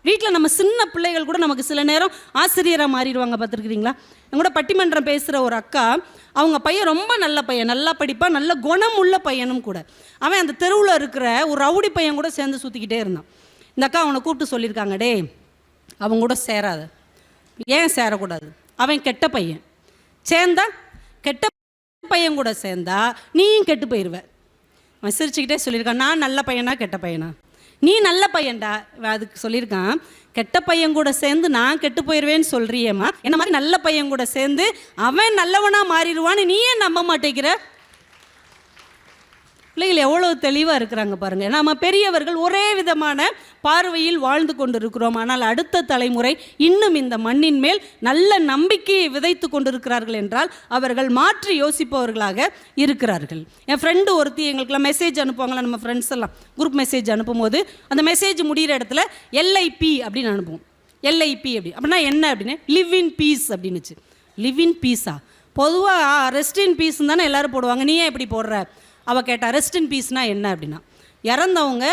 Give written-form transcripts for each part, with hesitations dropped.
வீட்டில் நம்ம சின்ன பிள்ளைகள் கூட நமக்கு சில நேரம் ஆசிரியராக மாறிடுவாங்க. பார்த்துருக்குறீங்களா? எங்கூட பட்டிமன்றம் பேசுகிற ஒரு அக்கா, அவங்க பையன் ரொம்ப நல்ல பையன், நல்லா படிப்பான், நல்ல குணம் உள்ள பையனும் கூட. அவன் அந்த தெருவில் இருக்கிற ஒரு ரவுடி பையன் கூட சேர்ந்து சுற்றிக்கிட்டே இருந்தான். இந்த அக்கா அவனை கூப்பிட்டு சொல்லியிருக்காங்க, டே அவங்க கூட சேராத. ஏன் சேரக்கூடாது? அவன் கெட்ட பையன். சேர்ந்தா கெட்ட பையன் கூட சேர்ந்தா நீயும் கெட்டு போயிடுவ. அவன் சிரிச்சுக்கிட்டே சொல்லியிருக்கான், நான் நல்ல பையனா கெட்ட பையனா? நீ நல்ல பையன்டா. அதுக்கு சொல்லியிருக்கான், கெட்ட பையன் கூட சேர்ந்து நான் கெட்டு போயிடுவேன்னு சொல்கிறியேம்மா, என்ன மாதிரி நல்ல பையன் கூட சேர்ந்து அவன் நல்லவனாக மாறிடுவான்னு நீ ஏன் நம்ப மாட்டேங்கிற? பிள்ளைகள் எவ்வளோ தெளிவாக இருக்கிறாங்க பாருங்கள். நம்ம பெரியவர்கள் ஒரே விதமான பார்வையில் வாழ்ந்து கொண்டு இருக்கிறோம். ஆனால் அடுத்த தலைமுறை இன்னும் இந்த மண்ணின் மேல் நல்ல நம்பிக்கையை விதைத்து கொண்டிருக்கிறார்கள் என்றால் அவர்கள் மாற்றி யோசிப்பவர்களாக இருக்கிறார்கள். என் ஃப்ரெண்டு ஒருத்தி எங்களுக்குலாம் மெசேஜ் அனுப்புவாங்களா, நம்ம ஃப்ரெண்ட்ஸ் எல்லாம் குரூப் மெசேஜ் அனுப்பும்போது அந்த மெசேஜ் முடிகிற இடத்துல LIP அப்படின்னு அனுப்புவோம். LIP அப்படி அப்படின்னா என்ன அப்படின்னு, லிவ் இன் பீஸ் அப்படின்னுச்சு. லிவ் இன் பீஸா? பொதுவாக ரெஸ்ட் இன் பீஸ்ன்னு தானே எல்லோரும் போடுவாங்க, நீ ஏன் எப்படி போடுற? அவள் கேட்டா, ரெஸ்ட் இன் பீஸ்னா என்ன அப்படின்னா, இறந்தவங்க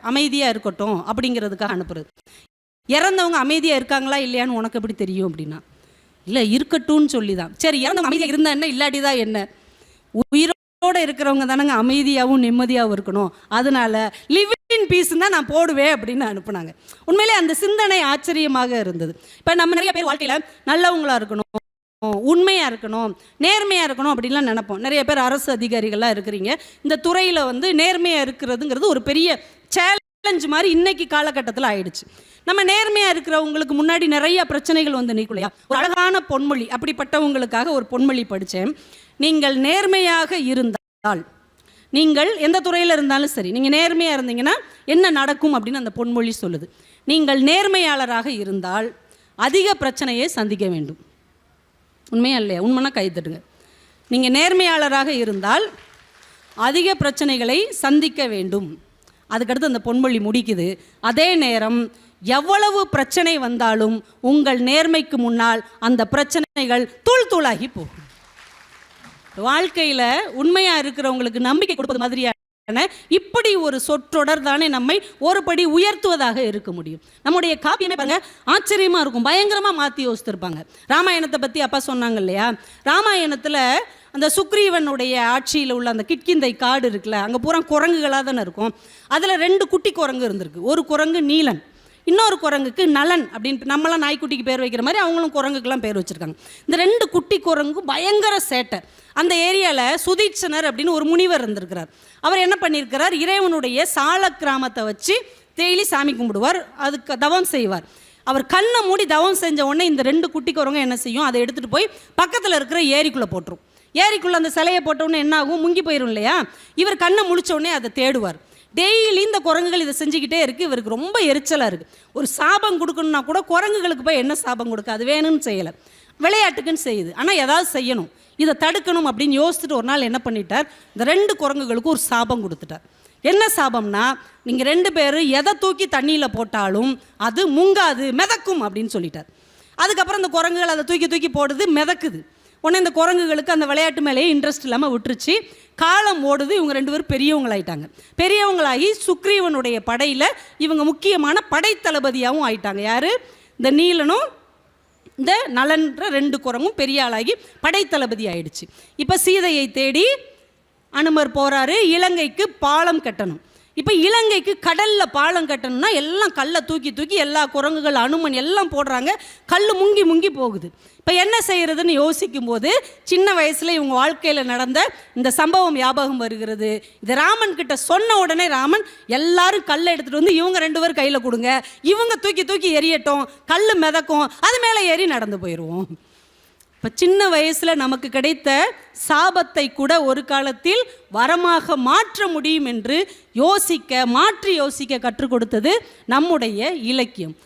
அமைதியாக இருக்கட்டும் அப்படிங்கிறதுக்காக அனுப்புறது. இறந்தவங்க அமைதியாக இருக்காங்களா இல்லையான்னு உனக்கு எப்படி தெரியும் அப்படின்னா, இல்லை இருக்கட்டும்னு சொல்லி தான். சரி, இறந்தவங்க அமைதியாக இருந்தால் என்ன, இல்லாட்டி தான் என்ன? உயிரோடு இருக்கிறவங்க தானங்க அமைதியாகவும் நிம்மதியாகவும் இருக்கணும். அதனால லிவ் இன் பீஸ் தான் நான் போடுவேன் அப்படின்னு அனுப்புனாங்க. உண்மையிலே அந்த சிந்தனை ஆச்சரியமாக இருந்தது. இப்போ நம்ம நிறைய பேர் வாழ்க்கையில் நல்லவங்களாக இருக்கணும், உண்மையாக இருக்கணும், நேர்மையாக இருக்கணும் அப்படின்லாம் நினைப்போம். நிறைய பேர் அரசு அதிகாரிகள்லாம் இருக்கிறீங்க. இந்த துறையில் நேர்மையாக இருக்கிறதுங்கிறது ஒரு பெரிய சேலஞ்ச் மாதிரி இன்னைக்கு காலகட்டத்தில் ஆயிடுச்சு. நம்ம நேர்மையாக இருக்கிறவங்களுக்கு முன்னாடி நிறைய பிரச்சனைகள் நிற்கலையா? ஒரு அழகான பொன்மொழி, அப்படிப்பட்டவங்களுக்காக ஒரு பொன்மொழி படித்தேன். நீங்கள் நேர்மையாக இருந்தால், நீங்கள் எந்த துறையில் இருந்தாலும் சரி, நீங்கள் நேர்மையாக இருந்தீங்கன்னா என்ன நடக்கும் அப்படின்னு அந்த பொன்மொழி சொல்லுது. நீங்கள் நேர்மையாளராக இருந்தால் அதிக பிரச்சனையை சந்திக்க வேண்டும். உண்மையா இல்லையா? உண்மைனா கை தட்டுங்க. நீங்கள் நேர்மையாளராக இருந்தால் அதிக பிரச்சனைகளை சந்திக்க வேண்டும். அதுக்கடுத்து அந்த பொன்மொழி முடிக்குது, அதே நேரம் எவ்வளவு பிரச்சனை வந்தாலும் உங்கள் நேர்மைக்கு முன்னால் அந்த பிரச்சனைகள் தூள் தூளாகி போகும். வாழ்க்கையில் உண்மையாக இருக்கிறவங்களுக்கு நம்பிக்கை கொடுப்பது மாதிரியா இப்படி ஒரு சொற்றொடர் தானே நம்மை ஒரு படி உயர்த்துவதாக இருக்க முடியும். நம்முடைய காப்பியமே பாருங்க ஆச்சரியமா இருக்கும், பயங்கரமா மாற்றி யோசித்திருப்பாங்க. ராமாயணத்தை பற்றி அப்பா சொன்னாங்க இல்லையா? ராமாயணத்தில் அந்த சுக்ரீவனுடைய ஆட்சியில் உள்ள அந்த கிட்கிந்தை காடு இருக்குல்ல, அங்கே பூரா குரங்குகளாக தானே இருக்கும். அதில் 2 குட்டி குரங்கு இருந்திருக்கு. ஒரு குரங்கு நீலன், இன்னொரு குரங்குக்கு நலன் அப்படின்னு. நம்மளாம் நாய்க்குட்டிக்கு பேர் வைக்கிற மாதிரி அவங்களும் குரங்குக்கெல்லாம் பேர் வச்சுருக்காங்க. இந்த 2 குட்டி குரங்கு பயங்கர சேட்டை. அந்த ஏரியாவில் சுதீட்சனர் அப்படின்னு ஒரு முனிவர் இருந்திருக்கிறார். அவர் என்ன பண்ணியிருக்கிறார், இறைவனுடைய சால கிராமத்தை வச்சு டெய்லி சாமி கும்பிடுவார், அதுக்கு தவம் செய்வார். அவர் கண்ணை மூடி தவம் செஞ்ச உடனே இந்த 2 குட்டி குரங்கு என்ன செய்யும், அதை எடுத்துகிட்டு போய் பக்கத்தில் இருக்கிற ஏரிக்குள்ளே போட்டுரும். ஏரிக்குள்ளே அந்த சிலையை போட்டவுடனே என்ன ஆகும், முங்கி போயிடும் இல்லையா? இவர் கண்ணை முழிச்ச உடனே அதை தேடுவார். டெய்லி இந்த குரங்குகள் இதை செஞ்சுக்கிட்டே இருக்குது. இவருக்கு ரொம்ப எரிச்சலாக இருக்குது. ஒரு சாபம் கொடுக்கணுன்னா கூட குரங்குகளுக்கு போய் என்ன சாபம் கொடுக்க, அது வேணும்னு செய்யலை, விளையாட்டுக்குன்னு செய்யுது. ஆனால் ஏதாவது செய்யணும், இதை தடுக்கணும் அப்படின்னு யோசிச்சுட்டு ஒரு நாள் என்ன பண்ணிட்டார், இந்த 2 குரங்குகளுக்கு ஒரு சாபம் கொடுத்துட்டார். என்ன சாபம்னா, நீங்கள் 2 பேரும் எதை தூக்கி தண்ணியில் போட்டாலும் அது முங்காது, மிதக்கும் அப்படின்னு சொல்லிட்டார். அதுக்கப்புறம் இந்த குரங்குகள் அதை தூக்கி தூக்கி போடுது, மிதக்குது. உடனே இந்த குரங்குகளுக்கு அந்த விளையாட்டு மேலேயே இன்ட்ரெஸ்ட் இல்லாமல் விட்டுருச்சு. காலம் ஓடுது, இவங்க 2 பேரும் பெரியவங்களாயிட்டாங்க. பெரியவங்களாகி சுக்ரீவனுடைய படையில் இவங்க முக்கியமான படைத்தளபதியாகவும் ஆயிட்டாங்க. யார்? இந்த நீலனும் இந்த நலன்ற 2 குரங்கும் பெரிய ஆளாகி படைத்தளபதி ஆயிடுச்சு. இப்போ சீதையை தேடி அனுமர் போகிறாரு. இலங்கைக்கு பாலம் கட்டணும். இப்போ இலங்கைக்கு கடலில் பாலம் கட்டணும்னா எல்லாம் கல்லை தூக்கி தூக்கி எல்லா குரங்குகள் அனுமன் எல்லாம் போடுறாங்க, கல் முங்கி முங்கி போகுது. இப்போ என்ன செய்கிறதுன்னு யோசிக்கும் போது சின்ன வயசில் இவங்க வாழ்க்கையில் நடந்த இந்த சம்பவம் ஞாபகம் வருகிறது. இது ராமன் கிட்ட சொன்ன உடனே ராமன் எல்லாரும் கல்லை எடுத்துகிட்டு வந்து இவங்க 2 பேர் கையில் கொடுங்க, இவங்க தூக்கி தூக்கி எரியட்டும், கல் மிதக்கும், அது மேலே ஏறி நடந்து போயிடுவோம். இப்போ சின்ன வயசில் நமக்கு கிடைத்த சாபத்தை கூட ஒரு காலத்தில் வரமாக மாற்ற முடியும் என்று மாற்றி யோசிக்க கற்றுக் கொடுத்தது நம்முடைய இலக்கியம்.